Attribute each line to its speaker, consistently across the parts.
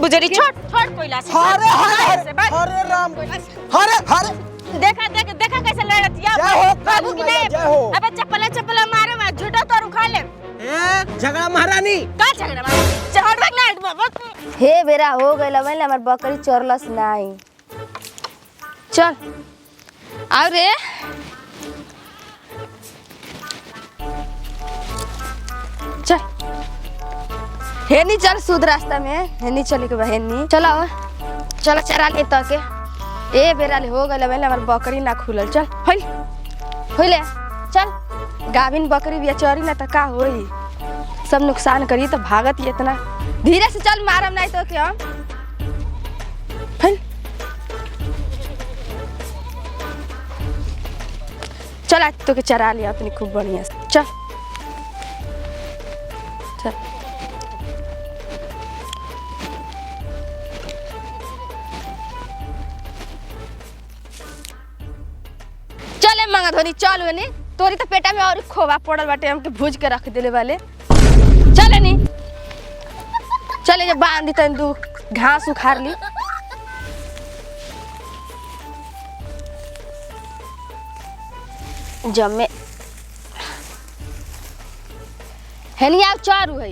Speaker 1: बुजरी छोड़ छोड़ कोयला से।
Speaker 2: अरे राम अरे
Speaker 1: देखा कैसे लड़तिया बाबू की नहीं। अबे चप्पल मारे मैं झूठा तो उखा ले।
Speaker 2: झगड़ा महारानी
Speaker 1: का झगड़ा मारे चढ़ भाग ना बाबा।
Speaker 3: हे बेरा हो गइल मैले हमर बकरी चोरलस नाही। चल आओ रे चल हेनी चल सूद रास्ता में हेनी चले के हेनी चल आओ चल चरा ले त के ए बेरा ले हो गइल मैले हमर बकरी ना खुलल। चल होइले चल गाभिन बकरी बिया चोरी ना त का होई सब नुकसान करी तो भागत ही इतना धीरे से चल मारम नहीं तो क्या चल आज तो के चरा लिया अपनी खूब बढ़िया से। चल चल चले मंगा धोनी चल वेनी तोरी तो पेटा में और खोवा पड़ल बाटे हमके भूज के रख देले वाले। चले नी चले जब बांध दी तन तू घास उखाड़ ली। जमे हेनी आप चारू है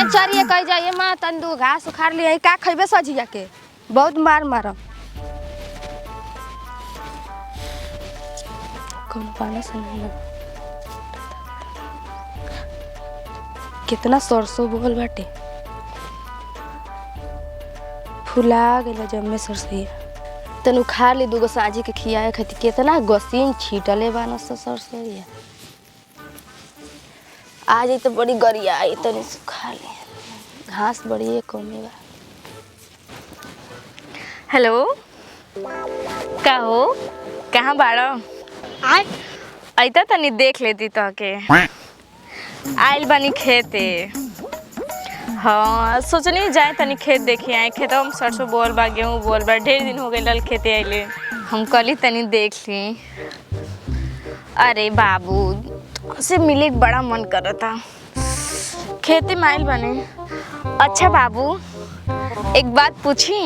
Speaker 3: चरिए कह जाइए माँ तंदू घास उखाड़ लिए का खेबे सजिया के बहुत मार मारम कौन पाना से नहीं कितना सरसों बोल बाटे फुला गेला जम्मे सरसों तन उखाड़ ली दूगो साझी के खियाए खाती कितना गसीन छीटले बान सरसों आज तो बड़ी गरिया आई तनी सुखा ले घास बड़ी कमी बा।
Speaker 1: हेलो का हो कहाँ बाड़ा आइता तनी देख लेती तो के आइल बानी खेते। हाँ सोचनी जाए तनी खेत देखी आए खेत हम सरसों बोल बा गेहूँ बोल बा ढेर दिन हो गए खेते आइले हम कली तनी देख ली। अरे बाबू से मिले बड़ा मन करता खेती में आइल बने। अच्छा बाबू एक बात पूछी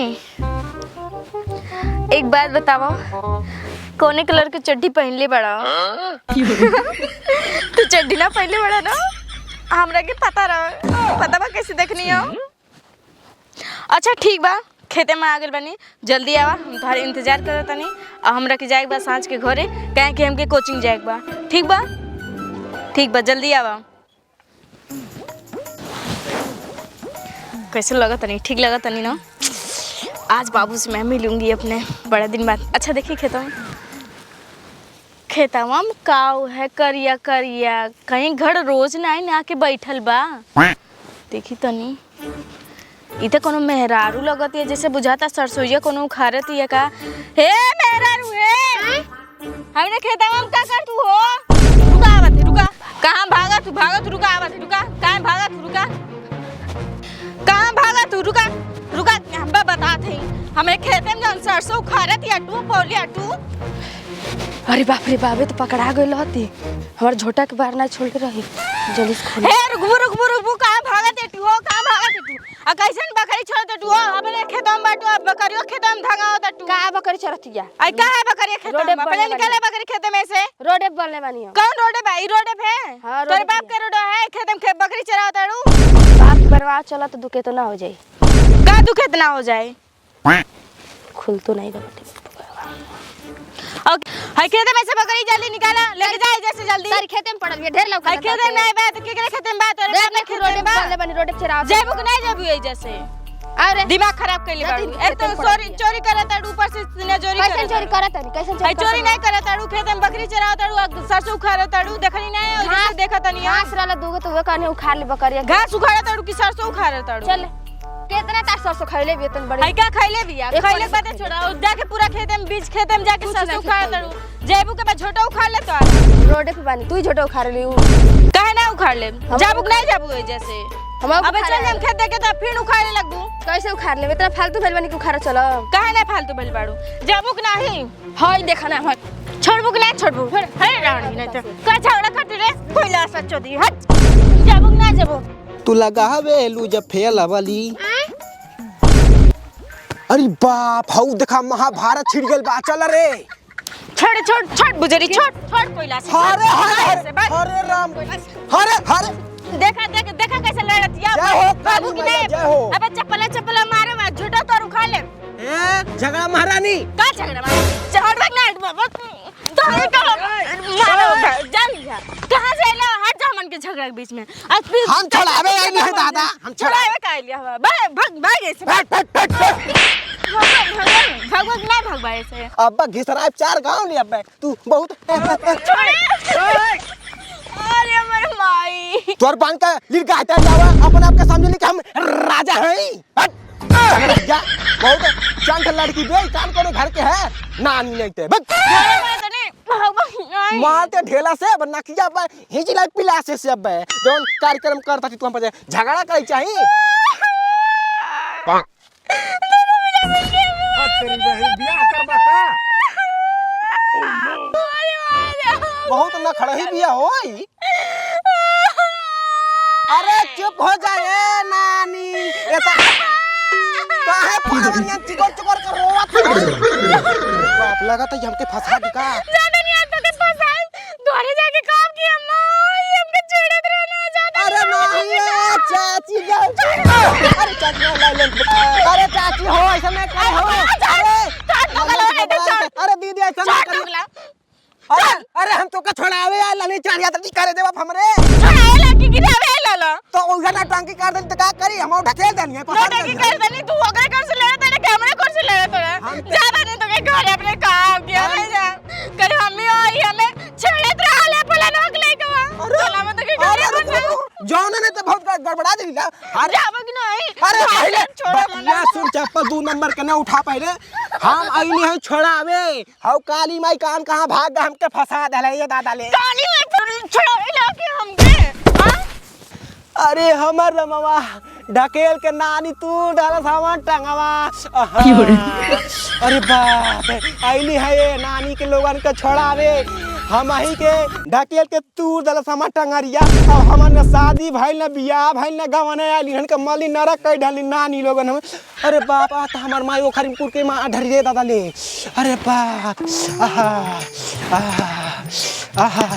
Speaker 1: एक बात बताओ कौने कलर के चड्डी पहनले बड़ा तू चड्डी ना पहनले बड़ा ना हमरा के पता बा कैसे देखनी हो। अच्छा ठीक बा खेते में आ गए बनी जल्दी आवा हम तुम्हारे इंतजार करत तनी और हमरा के जाए बा सांझ के घरे कहे कि हमके कोचिंग जाए बा। ठीक बा जल्दी आवा। कैसे लगा तनी ठीक लगा तनी ना आज बाबू से मैं मिलूंगी अपने बड़ा दिन बाद। अच्छा देखिए खेतवा में काऊ है करिया करिया कहीं घर रोज नहीं ना के बैठल बा देखी तनी इते कोनो मेहरारू लगत है जैसे बुझाता सरसोईया कोनो उखाड़त है का। हे मेहरारू हे हमने खेतवा में का कर तू हो रुका आवत है रुका कहां भागत रुका आवत है रुका कहां भागत रुका कहां भागत रुका रुका हम बतात है हमें खेते में सरसों उखाड़त या टू पौली टू।
Speaker 3: अरे बाप रे बाबे तो पकड़ा गइल हती हमर झोटा के बाहर ना छोड़ के रही जल्दी से खोल।
Speaker 1: हे रुकबू कहां भागत है तू हो कहां भागत है तू आ कैसन बकरी छोड़त तू हो अपने खेतों में बाटू बकरियों खेतों में धागा होता तू का बकरी चरतिया आई का है बकरी खेतों में पहले निकाले बकरी खेते में से रोडे बोलने वाली हो कौन रोडे भाई रोडे पे हां तोरे बाप के रोड है खेतों में बकरी चरावत रू
Speaker 3: बाप बर्बाद चला तो दुखे तो ना हो जाए
Speaker 1: का दुखे तो ना हो जाए
Speaker 3: खुल तो नहीं बटे
Speaker 1: हाय खेते में से बकरी जल्दी निकाला लेके जाए जैसे जल्दी
Speaker 3: सारी खेते में पड़ल है ढेर लौका
Speaker 1: हाय खेते में नहीं बात के खेते में बात और अपने खेते में
Speaker 3: बोलने बनी रोडे चराव
Speaker 1: जेबू के नहीं जेबू जैसे अरे दिमाग खराब कर ली बाड़ू ए तो चोरी करत है ऊपर से ने
Speaker 3: कैसे चोरी करत है कैसे
Speaker 1: चोरी नहीं करत है खेत में बकरी चरावत है सरसों उखाड़त है देखनी नहीं और देखत नहीं
Speaker 3: घास रहला दूगो तो वे कने उखाड़ ले बकरिया
Speaker 1: घास उखाड़त है कि सरसों उखाड़त है
Speaker 3: चल कितना तार सरसों खइले भी तन बड़ी
Speaker 1: हाय का खइले भी खइले बात छोड़ा जाके पूरा खेत में बीज खेत में जाके सरसों उखाड़त है जेबू के झोटा उखाड़ ले तो
Speaker 3: रोडे पे बानी तू ही झोटा उखाड़ ली
Speaker 1: काहे ना उखाड़ ले जाबू नहीं जाबू जैसे
Speaker 3: हम
Speaker 1: अब चल हम खेत देखे त फिर उखाड़े लगबू।
Speaker 3: कैसे उखाड़ लेबे? इतना फालतू भेल बनी कि उखाड़ चलो।
Speaker 1: काहे ना फालतू बैल बाड़ू? जाबू कि नहीं?
Speaker 3: हई देखा ना हट।
Speaker 1: छोड़बू कि नहीं छोड़बू? हे रानी नहीं त का झगड़ा करती रे? कोइला सच्चो दी हट। जाबू कि ना जाबू?
Speaker 2: तू लगावे लू जब फेल वाली। अरे बाप हऊ देखा महाभारत छिड़ गेल बा। चल रे
Speaker 1: छोड़ बुजरी छोड़ कोइला से।
Speaker 2: हरे हरे हरे राम हरे हरे
Speaker 1: देखा कैसे लड़तिया
Speaker 2: जय हो
Speaker 1: बाबू की नहीं।
Speaker 2: जय हो।
Speaker 1: अबे चप्पल मारे मैं झूठा तो उखा ले।
Speaker 2: ए झगड़ा महारानी
Speaker 1: का झगड़ा मारे? चढ़ भाग ना बाबा तो है का मारो जल जा। कहां से आइला? हट जा मन के झगड़ा के बीच में। आज फिर
Speaker 2: हम छड़ावे आई नहीं दादा। हम
Speaker 1: छड़ावे का आइलिया हवा। भाग ऐसे भगवान ना भगवा ऐसे।
Speaker 2: अब्बा घिसराए 4 गांव ले अब्बा तू बहुत
Speaker 1: अरे हमर माई
Speaker 2: तोर बांध के लील गाता जावा अपन आप के समझली कि हम राजा हैं। हट जा बहुत चंट लड़की बे काम करे घर के है नानी नहीं ते बक मारते ढेला से वरना किया बे हिजला पिला से अब जोन कार्यक्रम करता तू हम पर झगड़ा करे चाहिए। तेरी बहन बियाह करबा का बहुत न खड़ही बियाह होई। अरे चुप हो जाए नानी ऐसा काहे पागल चिकोर कर रोवत बाप लगा तो हमके फंसा दी का।
Speaker 1: ज्यादा नहीं आता ते फंसाए दोरे जाके काम किया माई हमके छेड़त रहना ज्यादा।
Speaker 2: अरे नहीं चाची जाओ। अरे चाची अरे चाची हो ऐसा नहीं करे हो। अरे दीदी ऐसा नहीं करे। अरे हम तो का छोड़ावे आ लनी चारिया तक करे देबा हमरे
Speaker 1: छोड़ावे लड़की गिरावे लाला
Speaker 2: तो ओइसा ना टांकी काट दे त का करी हम ढकेल देनी है
Speaker 1: ना टांकी कर देनी तू ओकरे कर से लेना तेरे कैमरे कर से लेना तोरा ज्यादा नहीं तो के घर अपने काम किया नहीं जा करे हम ही आई हमें छेड़त रहले पला नोक लेके चला मैं तो के घर
Speaker 2: जौन ने तो बहुत गड़बड़ा देली ना।
Speaker 1: अरे आबो कि नहीं?
Speaker 2: अरे पहले
Speaker 1: छोड़ो
Speaker 2: या सुन चप्पल 2 नंबर के ना उठा पहले हम आईली है छोड़ावे हौ काली माई कान कहां भाग गए हमके फंसा देले ये दादा ले
Speaker 1: काली में छोड़ावे लाके हमके हां।
Speaker 2: अरे हमर रमवा ढकेल के नानी तू डाला सामान टंगवा। अरे बाप आईली है ये नानी के लोगन के छोड़ावे हम ही के ढकेल के तू डाला सामान टंगरिया और हमन शादी भइल न बियाह भइल न गवने आइली हन के मली नरक कई ढाली नानी लोगन हम। अरे बाप आ त हमर माई ओखरीपुर के मां ढरी रे दादा ले। अरे बाप आहा आहा आहा